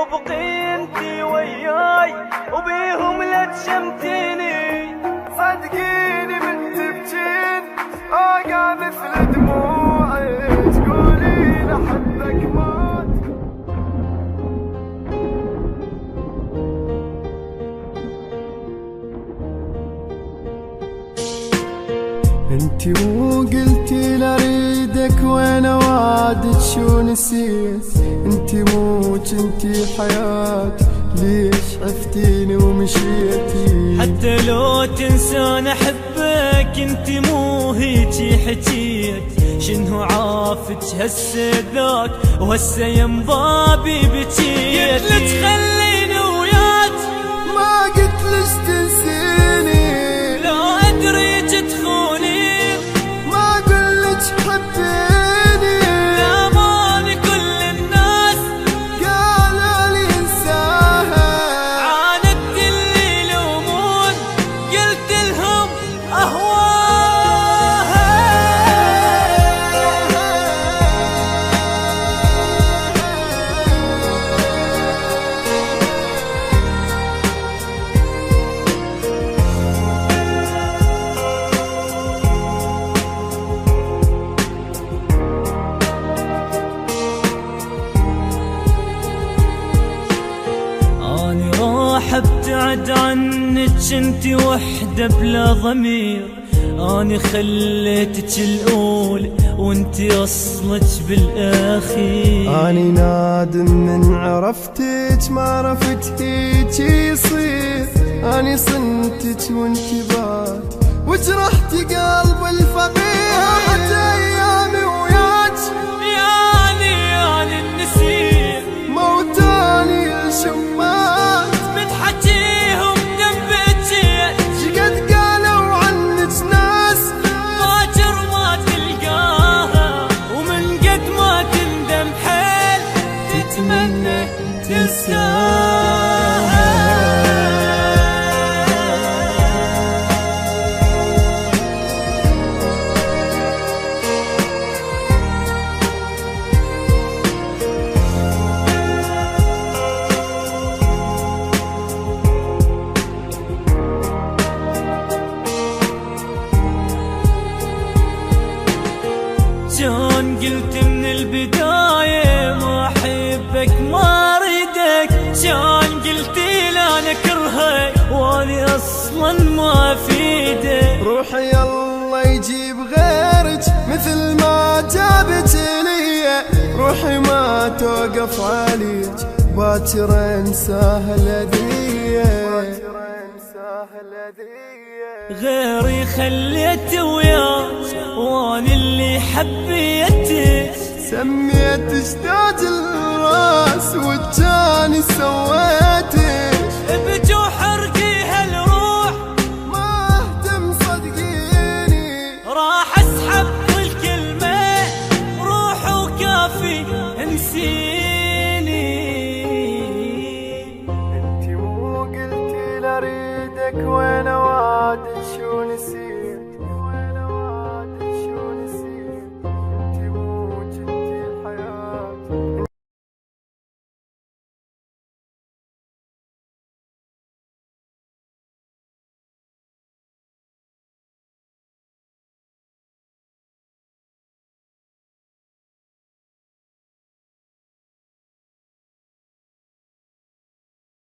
وبقي انتي وياي وبيهم لا تشمتيني. صدقيني من تبجين اقع مثل دموعي تقولي لحبك مات. انتي مو قلتي لاريدك وانا وعدك شو نسيت. انتي مو جنتي حياتي ليش عفتيني ومشيتي. حتى لو تنسان احبك انتي مو هيجي حكيت. شنو عافك هسه ذاك وهسه يم بابي بكيت. قلت خليني وياك ما قلتلش تنسيني. لا ادري تخوني ما قلتش حبيني. لا ماني كل الناس قالوا لي انساها. عاندت اللي يلومون قلت لهم اهواها. اني راح ابتعد عنك انتي وحدة بلا ضمير. اني خليتك الاولى وانتي اصلك بالاخير. اني نادم من عرفتك ما عرفت هيجي يصير. اني صنتك وانتي بات وجرحتي قلب الفقير. راحت ايامي وياك يعني النسيم موتاني الشمات. من حكيهم دمبتي شقد قالوا عنك ناس باكر ما تلقاها. ومن قد ما تندم حيل تتمنى تنساها. كان قلت من البداية ما أحبك ما أريدك. كان قلتي لا نكرهك واني أصلا ما أفيدك. روحي الله يجيب غيرك مثل ما جابت لي. روحي ما توقف عليك باكر انساها الأذية. غيري خليت وياك واني اللي حبيتك. سميت تاج الراس والجاني سويت